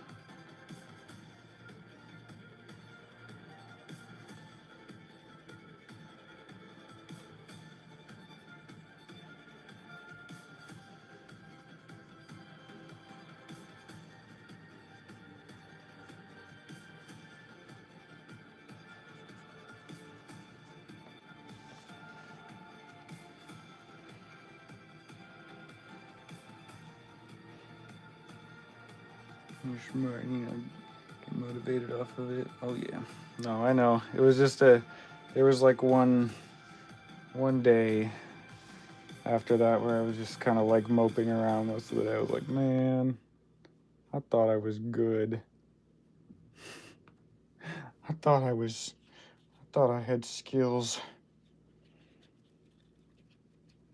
You're smart, get motivated off of it. Oh yeah. No, I know. It was just there was like one day after that where I was just kind of like moping around most of the day. I was like, man, I thought I was good. I thought I had skills.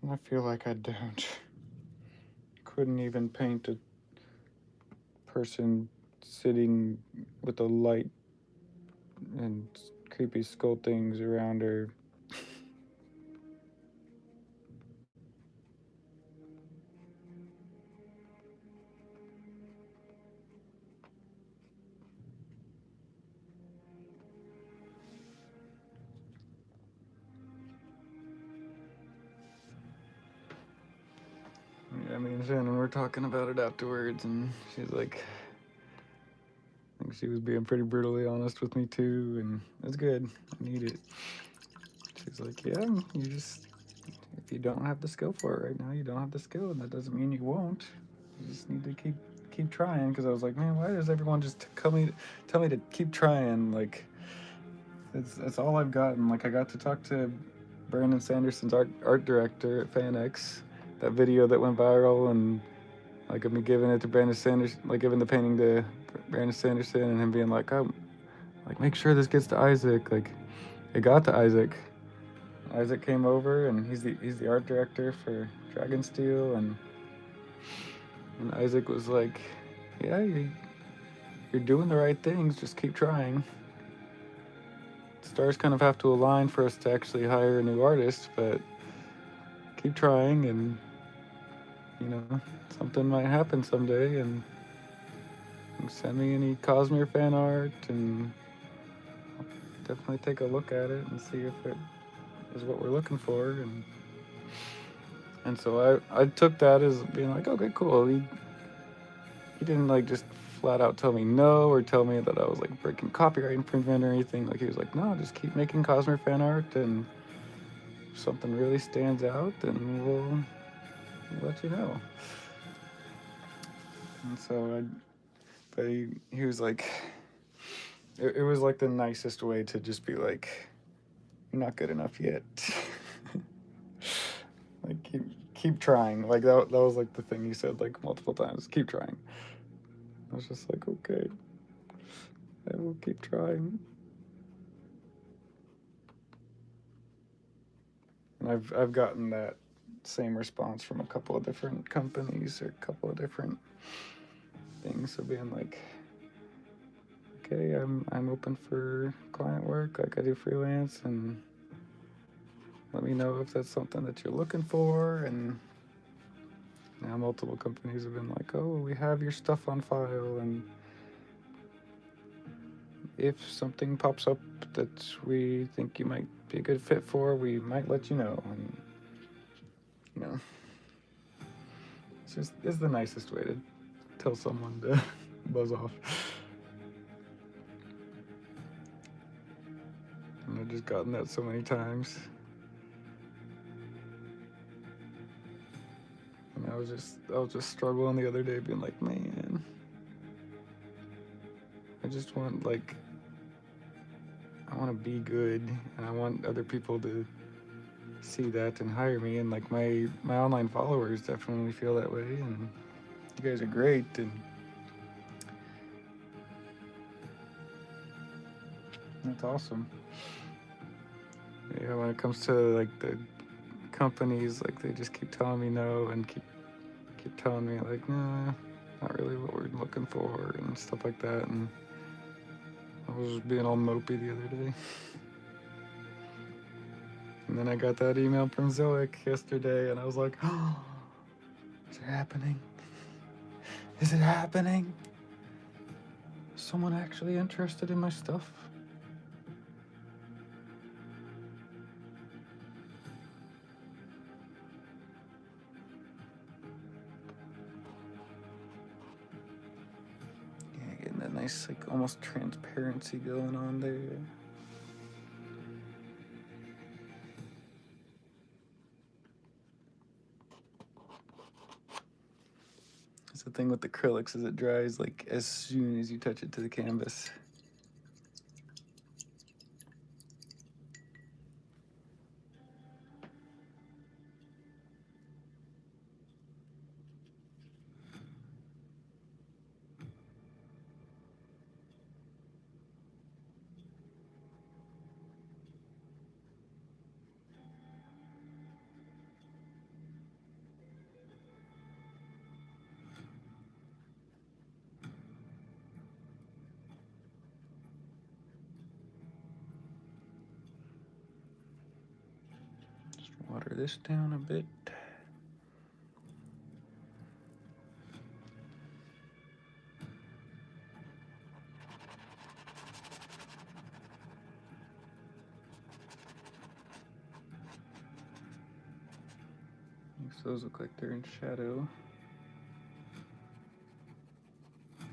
And I feel like I don't. Couldn't even paint a person sitting with a light and creepy skull things around her. Yeah, me and Shannon were talking about it afterwards, and she's like, I think she was being pretty brutally honest with me too, and it's good. I need it. She's like, yeah, if you don't have the skill for it right now, you don't have the skill, and that doesn't mean you won't. You just need to keep trying. Because I was like, man, why does everyone just tell me to keep trying? Like, it's all I've gotten. Like, I got to talk to Brandon Sanderson's art director at FanX. That video that went viral, and like me giving it to Brandon Sanderson, like giving the painting to Brandon Sanderson, and him being like, oh, like make sure this gets to Isaac. Like, it got to Isaac. Isaac came over, and he's the art director for Dragonsteel, and Isaac was like, yeah, you're doing the right things. Just keep trying. Stars kind of have to align for us to actually hire a new artist, but keep trying, and something might happen someday, and send me any Cosmere fan art, and I'll definitely take a look at it and see if is what we're looking for, and so I took that as being like, okay, cool. He didn't like just flat out tell me no or tell me that I was like breaking copyright infringement or anything. Like he was like, no, just keep making Cosmer fan art, and if something really stands out, then we'll let you know. And so but he was like, it was like the nicest way to just be like, you're not good enough yet. Like keep trying. Like that was like the thing he said like multiple times. Keep trying. I was just like, okay, I will keep trying. And I've gotten that same response from a couple of different companies or a couple of different things. So being like, okay, I'm open for client work. Like I do freelance, and let me know if that's something that you're looking for. And now multiple companies have been like, oh, we have your stuff on file, and if something pops up that we think you might be a good fit for, we might let you know. And you know, it's the nicest way to tell someone to buzz off. And I've just gotten that so many times. And I was just struggling the other day, being like, man, I just want I want to be good, and I want other people to see that and hire me. And like my online followers definitely feel that way, and you guys are great. And that's awesome. Yeah, when it comes to like the companies, like they just keep telling me no and keep telling me like, nah, not really what we're looking for and stuff like that. And I was just being all mopey the other day. And then I got that email from Zoic yesterday, and I was like, oh, is it happening? Is it happening? Is someone actually interested in my stuff? Yeah, getting that nice, like, almost transparency going on there. That's the thing with acrylics, is it dries like as soon as you touch it to the canvas. Just water this down a bit. Makes those look like they're in shadow. I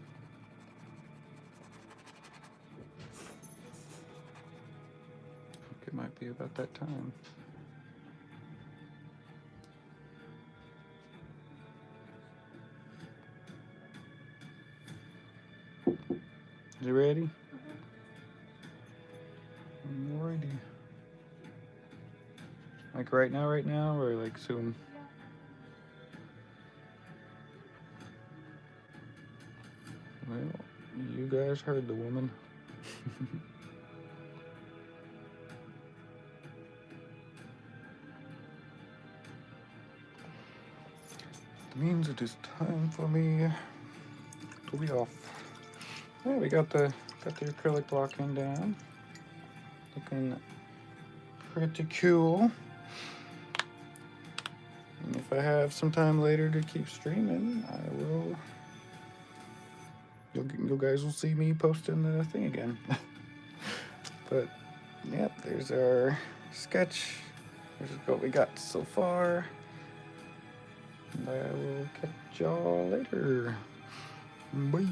think it might be about that time. Is it ready? Alrighty. Like right now, or like soon? Well, you guys heard the woman. It means it is time for me to be off. Yeah, we got the acrylic blocking down. Looking pretty cool. And if I have some time later to keep streaming, I will. You guys will see me posting the thing again. But yeah, there's our sketch. Here's what we got so far. And I will catch y'all later. Bye.